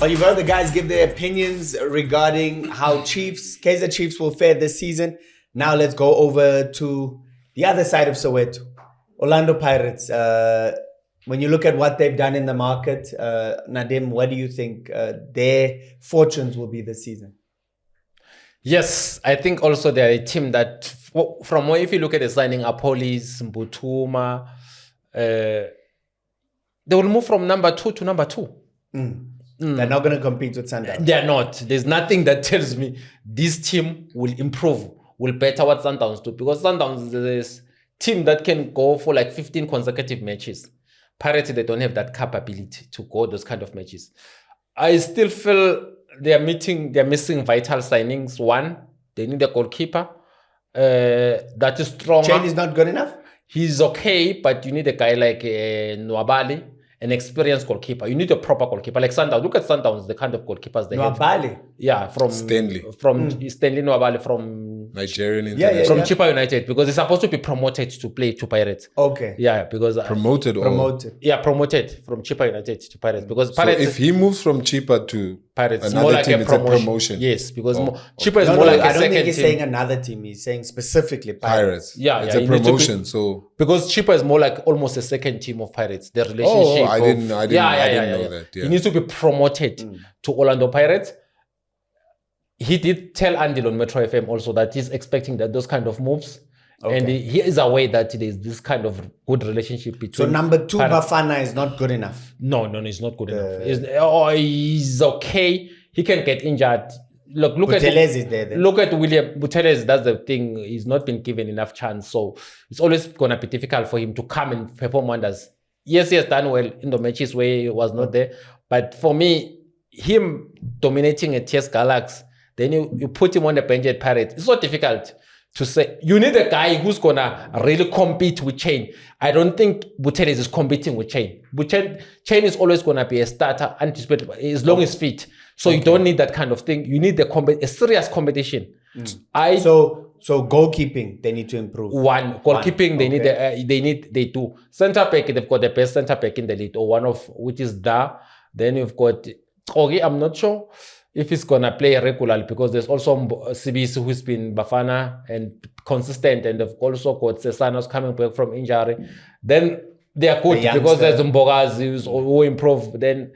But you've heard the guys give their opinions regarding how Kaizer Chiefs will fare this season. Now let's go over to the other side of Soweto. Orlando Pirates. When you look at what they've done in the market, Nadim, what do you think their fortunes will be this season? Yes, I think also they're a team that, from if you look at the signing, Appollis, Mbutuma, they will move from number 2 to number 2. They're not going to compete with Sundowns. They're not. There's nothing that tells me this team will improve, will better what Sundowns do. Because Sundowns is this team that can go for like 15 consecutive matches. Pirates, they don't have that capability to go those kind of matches. I still feel they're missing vital signings. One, they need a goalkeeper that is stronger. Chain is not good enough? He's okay, but you need a guy like Nwabali, an experienced goalkeeper. You need a proper goalkeeper. Like Sundowns. Look at Sundowns, the kind of goalkeepers they have. Nwabali? Yeah, from Stanley. Stanley Nwabali from Nigerian international. From Chippa United, because he's supposed to be promoted to play to Pirates. Okay. Yeah, because promoted. Yeah, promoted from Chippa United to Pirates. Because Pirates, so if he moves from Chippa to Pirates, another more like team, a it's a promotion. Yes, because Chippa is more like a second team. I don't think he's saying another team. He's saying specifically Pirates. Yeah, it's a promotion. So because Chippa is more like almost a second team of Pirates. The relationship. I didn't know that. Yeah. He needs to be promoted to Orlando Pirates. He did tell Andy on Metro FM also that he's expecting those kind of moves. Okay. And he is aware that there's this kind of good relationship between. So number 2, Pirates. Bafana is not good enough. No, he's not good enough. He's okay. He can get injured. Look Buthelezi is there. Then. Look at William Buthelezi. That's the thing. He's not been given enough chance, so it's always gonna be difficult for him to come and perform wonders. Yes, he has done well in the matches where he was not there, but for me, him dominating at TS Galaxy, then you put him on the bench at Pirates. It's so difficult to say. You need a guy who's gonna really compete with Chain. I don't think Buthelezi is competing with Chain. Chain is always gonna be a starter, anticipated as long as fit. So you don't need that kind of thing. You need a serious competition. So goalkeeping, they need to improve. Goalkeeping, they do. Centre back, they've got the best centre back in the league, or one of which is Da. Then you've got Kogi. I'm not sure if he's gonna play regularly, because there's also Sibisi who's been Bafana and consistent, and they've also got Cesanos coming back from injury. Then they are good because there's Mbogazi who improved. Then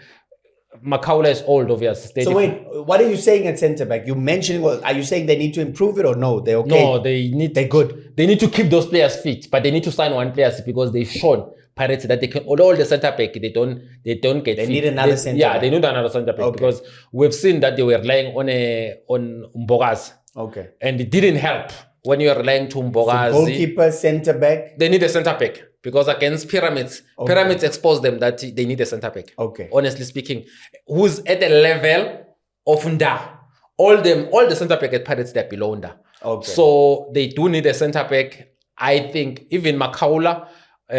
Makaula is old, obviously. So wait, what are you saying at centre back? You mentioning? Are you saying they need to improve it or no? They're okay. No, they're good. They need to keep those players fit, but they need to sign one player because they've shown Pirates that they can. All the centre back, they don't get. They need another centre. Yeah, they need another centre back because we've seen that they were relying on Mbogaz. Okay, and it didn't help when you are relying to Mbogaz. So goalkeeper, centre back. They need a centre back. Because against Pyramids, Pyramids expose them that they need a centre back. Okay. Honestly speaking, who's at the level of Nda. All the centre back at Pirates, they're below Nda. Okay. So they do need a centre back. I think even Makaula,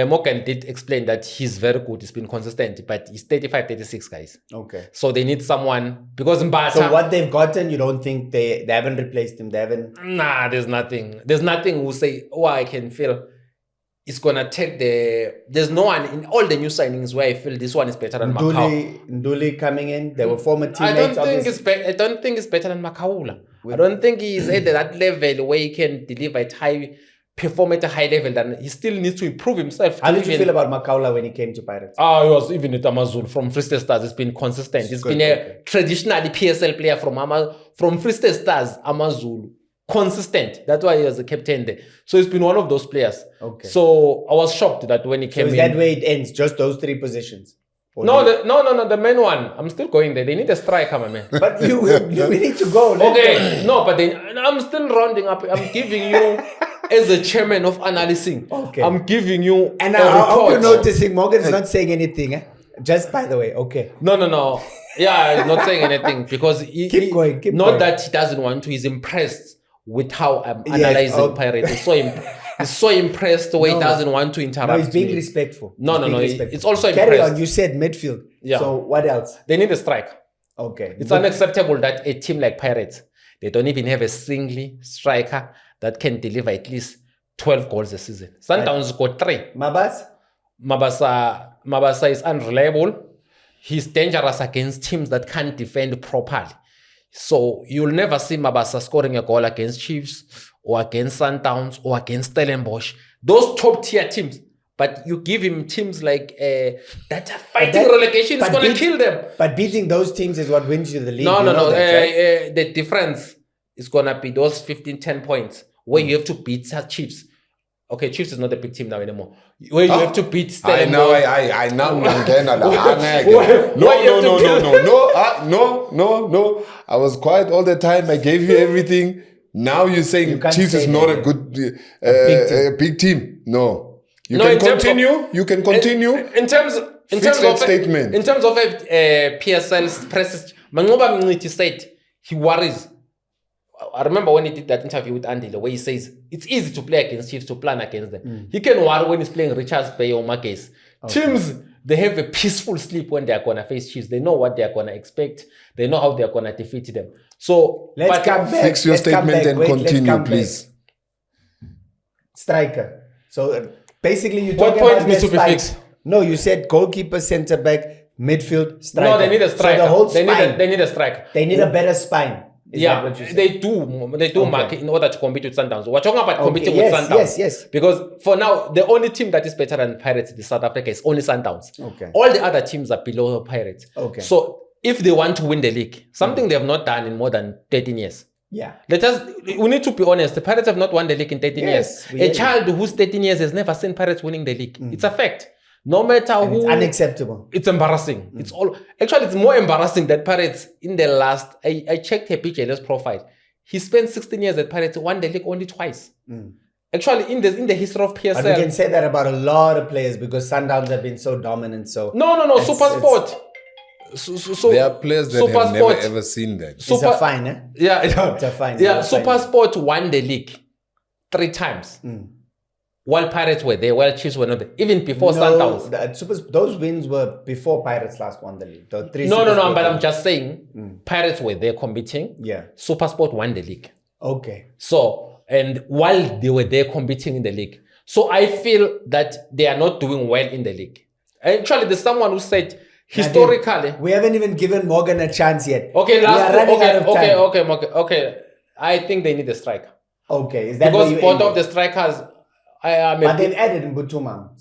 Morgan did explain that he's very good. He's been consistent, but he's 35, 36 guys. Okay. So they need someone because Mbata. So what they've gotten, you don't think they haven't replaced him? They haven't. Nah, there's nothing. There's nothing who say, I can feel. It's gonna take there's no one in all the new signings where I feel this one is better than Makaula. Nduli coming in, they were former teammates. I don't think it's better than Makaula. I don't think he's at that level where he can deliver perform at a high level. Then he still needs to improve himself. How did you feel about Makaula when he came to Pirates? He was even at Amazulu from Free State Stars. It's been consistent. He's been a traditionally PSL player from Free State Stars, Amazulu. Consistent. That's why he was a captain there. So he's been one of those players. Okay. So I was shocked that when he came in. So is that where it ends? Just those 3 positions? No, the main one. I'm still going there. They need a striker, my man. But we need to go. Okay. No, but I'm still rounding up. I'm giving you, as a chairman of analyzing, I'm giving you and I hope you're noticing Morgan's not saying anything. Eh? Just by the way, okay. No. Yeah, he's not saying anything because keep going. That he doesn't want to. He's impressed with how I'm analyzing Pirates. He's so impressed the way he doesn't want to interrupt. No, he's being respectful. No. It's also Carry impressed. on. You said midfield. Yeah. So what else? They need a striker. Okay. It's unacceptable that a team like Pirates, they don't even have a single striker that can deliver at least 12 goals a season. Sundowns got 3. Mabasa is unreliable. he's dangerous against teams that can't defend properly. So you'll never see Mabasa scoring a goal against Chiefs or against Sundowns or against Stellenbosch. Those top tier teams. But you give him teams like that are fighting relegation, it's going to kill them. But beating those teams is what wins you the league. No. Right? The difference is going to be those 10 points where you have to beat Chiefs. Okay, Chiefs is not a big team now anymore. Where you have to beat Stellenbosch. I know. No. I was quiet all the time. I gave you everything. Now you're saying Chiefs is not a good big team. No. You can continue. In terms of statement. In terms of PSL's press, Mangoba Mniti said he worries. I remember when he did that interview with Andy, the way he says it's easy to play against Chiefs, to plan against them. He can worry when he's playing Richards Bay or Marquez. Okay. Teams, they have a peaceful sleep when they are going to face Chiefs. They know what they are going to expect. They know how they are going to defeat them. So let's come back. Fix your statement and continue, please. Striker. So basically, you talking about needs to be fixed? No, you said goalkeeper, centre back, midfield, striker. No, they need a striker. So the whole spine, they need a striker. They need a better spine. They do mark in order to compete with Sundowns. We're talking about competing with Sundowns. Yes. Because for now, the only team that is better than Pirates in South Africa is only Sundowns. Okay. All the other teams are below Pirates. Okay. So if they want to win the league, something they have not done in more than 13 years. Yeah. We need to be honest. The Pirates have not won the league in 13 years. A child who's 13 years has never seen Pirates winning the league. It's a fact. No matter who. It's unacceptable. It's embarrassing. It's more embarrassing that Pirates in the last. I checked HPJL's profile. He spent 16 years at Pirates, won the league only twice. Actually, in the history of PSL. But we can say that about a lot of players because Sundowns have been so dominant. So no. Super Sport. So there are players that have never ever seen that. It's a fine, eh? Yeah, it's a fine. Yeah, Super Sport won the league 3 times. While Pirates were there, while Chiefs were not there. Even before Sundowns. Those wins were before Pirates last won the league. No, but I'm just saying Pirates were there competing. Yeah. Super Sport won the league. Okay. So, and while they were there competing in the league. So I feel that they are not doing well in the league. Actually, there's someone who said, historically, we haven't even given Morgan a chance yet. Okay, okay. I think they need a striker. Okay, is that because both of the strikers? But they've added Mbutuma.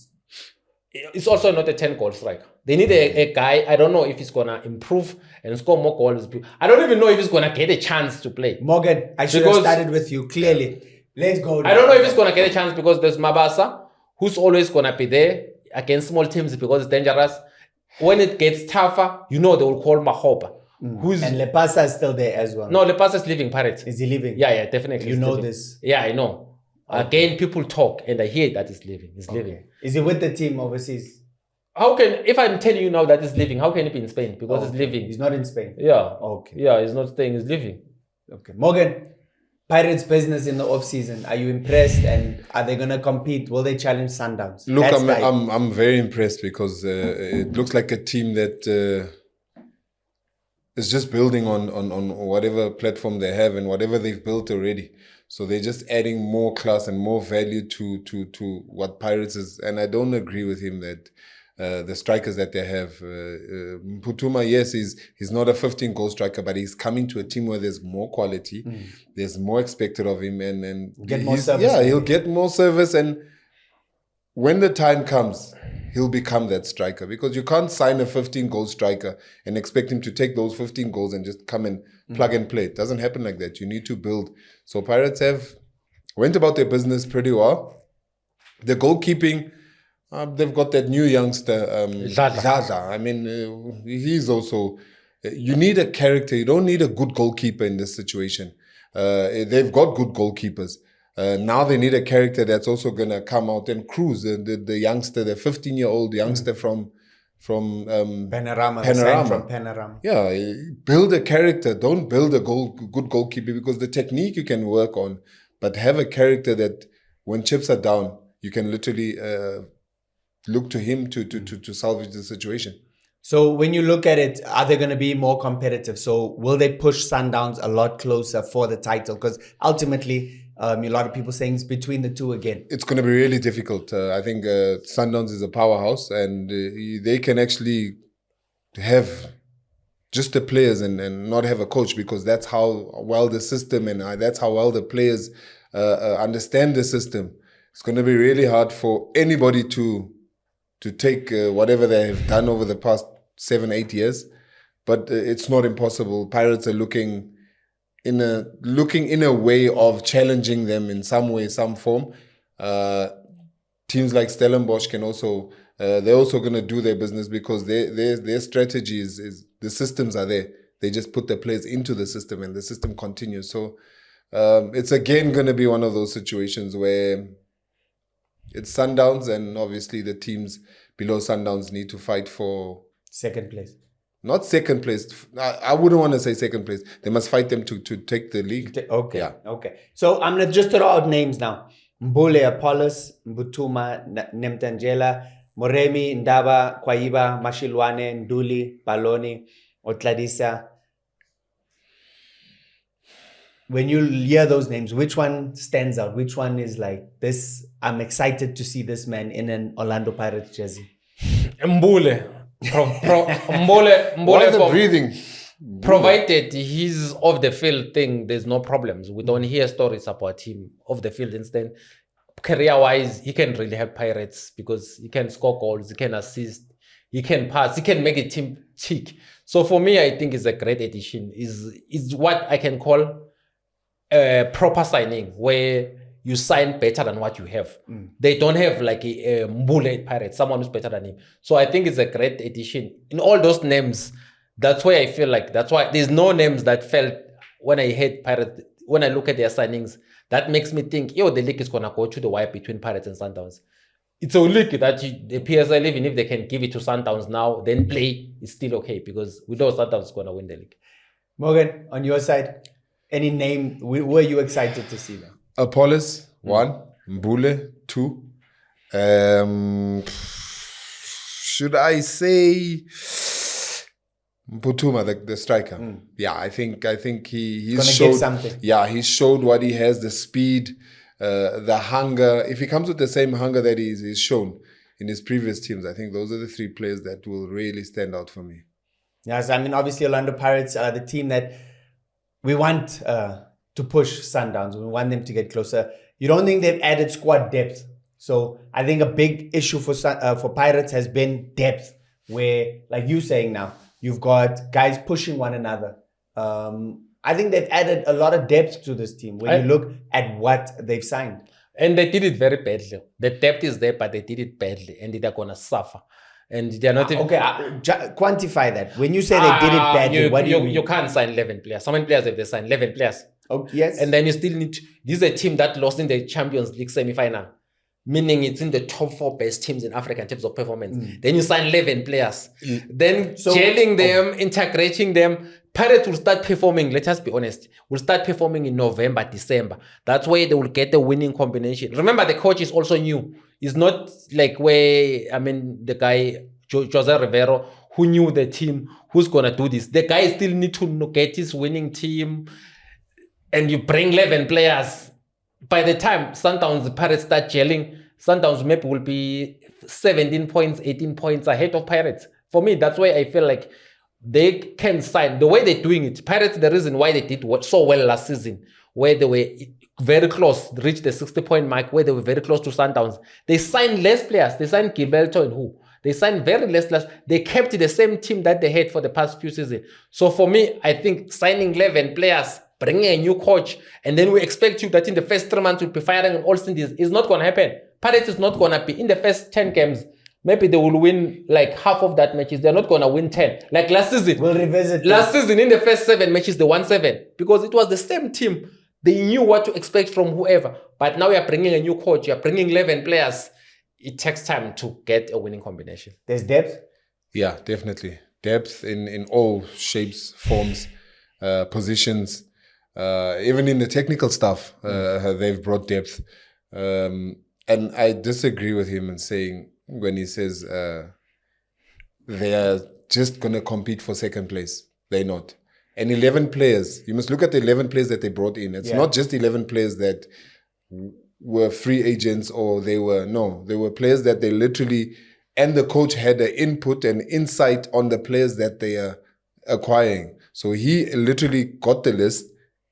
It's also not a 10-goal striker. They need a guy. I don't know if he's gonna improve and score more goals. I don't even know if he's gonna get a chance to play. Morgan, I should have started with you clearly. Let's go. I don't know if he's gonna get a chance because there's Mabasa, who's always gonna be there against small teams because it's dangerous. When it gets tougher, they will call Mahoba. And Lepasa is still there as well. No, Lepasa is leaving Pirates. Is he leaving? Yeah, definitely. You know this? Yeah, I know. Okay. Again, people talk and I hear that he's leaving. He's leaving. Is he with the team overseas? If I'm telling you now that he's leaving, how can he be in Spain? Because he's leaving. He's not in Spain? Yeah. Okay. Yeah, he's not staying, he's leaving. Okay. Morgan, Pirates business in the off-season. Are you impressed and are they going to compete? Will they challenge Sundowns? Look, I'm very impressed because it looks like a team that is just building on whatever platform they have and whatever they've built already. So they're just adding more class and more value to what Pirates is. And I don't agree with him that the strikers that they have. Putuma, yes, he's not a 15-goal striker, but he's coming to a team where there's more quality. There's more expected of him. And get more service. Yeah, he'll get more service. And when the time comes, he'll become that striker. Because you can't sign a 15-goal striker and expect him to take those 15 goals and just come and plug and play. It doesn't happen like that. You need to build. So Pirates went about their business pretty well. The goalkeeping, they've got that new youngster, Zaza. I mean, he's also... You need a character. You don't need a good goalkeeper in this situation. They've got good goalkeepers. Now they need a character that's also going to come out and cruise. The youngster, the 15-year-old youngster from Panorama. From Panorama. Yeah, build a character. Don't build a good goalkeeper because the technique you can work on, but have a character that when chips are down, you can literally look to him to salvage the situation. So when you look at it, are they going to be more competitive? So will they push Sundowns a lot closer for the title? Because ultimately, a lot of people saying it's between the two again. It's going to be really difficult. I think Sundowns is a powerhouse and they can actually have just the players and not have a coach, because that's how well the system and that's how well the players understand the system. It's going to be really hard for anybody to take whatever they have done over the past 7-8 years, but it's not impossible. Pirates are looking in a way of challenging them in some way, some form. Teams like Stellenbosch can also they're also going to do their business, because their strategy is the systems are there. They just put the players into the system and the system continues. So it's again going to be one of those situations where it's Sundowns, and obviously the teams below Sundowns need to fight for second place. Not second place. I wouldn't want to say second place. They must fight them to take the league. Okay. Yeah. Okay. So I'm going to just throw out names now. Mbule, Appollis, Mbutuma, Nemtangela, Moremi, Ndaba, Kwaiba, Mashilwane, Nduli, Baloni, Otladisa. When you hear those names, which one stands out? Which one is like this? I'm excited to see this man in an Orlando Pirates jersey. Mbule. Mbule Why the for breathing? provided he's off the field thing, there's no problems. We don't hear stories about him off the field. Instead, career-wise, he can really help Pirates because he can score goals, he can assist, he can pass, he can make a team tick. So for me, I think it's a great addition. Is what I can call a proper signing, where you sign better than what you have. They don't have like a Mbule Pirates, someone who's better than him. So I think it's a great addition. In all those names, that's why I feel like, that's why there's no names that felt when I hate Pirates, when I look at their signings, that makes me think, the league is going to go to the wire between Pirates and Sundowns. It's a league that the PSL, even if they can give it to Sundowns now, then play, it's still okay, because we know Sundowns is going to win the league. Morgan, on your side, any name, were you excited to see them? Appollis, 1. Mbule, 2. Should I say Mputuma, the striker? Yeah, I think he's showed something. Yeah, he showed what he has, the speed, the hunger. If he comes with the same hunger that he's shown in his previous teams, I think those are the 3 players that will really stand out for me. Yes, I mean, obviously Orlando Pirates are the team that we want to push Sundowns. We want them to get closer. You don't think they've added squad depth? So I think a big issue for Pirates has been depth, where, like you saying now, you've got guys pushing one another. I think they've added a lot of depth to this team when you look at what they've signed. And they did it very badly. The depth is there, but they did it badly, and they're going to suffer. And they're not even... Okay, quantify that. When you say they did it badly, what do you mean? You can't sign 11 players. How many players have they signed? 11 players. Oh, yes. And then you still need to... This is a team that lost in the Champions League semi-final, meaning it's in the top 4 best teams in Africa in terms of performance. Then you sign 11 players. Then gelling them, integrating them. Pirates will start performing, let us be honest, will start performing in November, December. That's where they will get the winning combination. Remember, the coach is also new. It's not like the guy, Jose Rivero, who knew the team, who's going to do this. The guy still need to get his winning team, and you bring 11 players. By the time the Pirates start gelling, Sundowns maybe will be 17 points, 18 points ahead of Pirates. For me, that's why I feel like they can sign the way they're doing it. Pirates, the reason why they did so well last season, where they were very close, reached the 60-point mark, where they were very close to Sundowns. They signed less players. They signed Gilberto and who? They signed very less players. They kept the same team that they had for the past few seasons. So for me, I think signing 11 players, bringing a new coach, and then we expect you that in the first 3 months you'll be firing on all cylinders, is not going to happen. Pirates is not going to be in the first 10 games. Maybe they will win like half of that matches. They're not going to win 10. Like last season. We'll revisit last season, in the first 7 matches, they won 7. Because it was the same team. They knew what to expect from whoever. But now you're bringing a new coach. You're bringing 11 players. It takes time to get a winning combination. There's depth? Yeah, definitely. Depth in all shapes, forms, positions. Even in the technical stuff, they've brought depth. And I disagree with him in saying, when he says they are just going to compete for second place. They're not. And 11 players, you must look at the 11 players that they brought in. It's not just 11 players that were free agents or they were players that they literally and the coach had an input and insight on the players that they are acquiring. So he literally got the list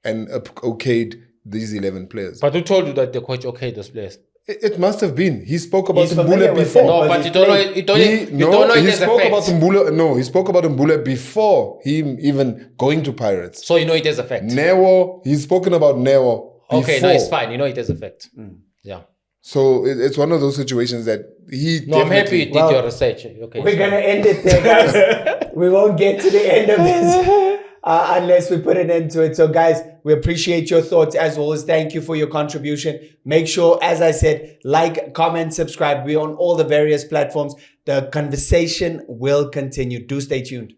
and okayed these 11 players. But who told you that the coach okayed those players? It must have been. He spoke about He's familiar Mbule with before. them. No, but you don't know it. You don't know it he as a spoke fact. about Mbule. No, he spoke about Mbule before him even going to Pirates. So you know it as a fact. Newo, he's spoken about Newo before. Okay, no, it's fine. You know it as a fact. Yeah. So it's one of those situations that he. No, I'm happy you did Well, your research. Okay. We're going to end it there, guys. We won't get to the end of this unless we put an end to it. So, guys, we appreciate your thoughts as always. Thank you for your contribution. Make sure, as I said, like, comment, subscribe. We're on all the various platforms. The conversation will continue. Do stay tuned.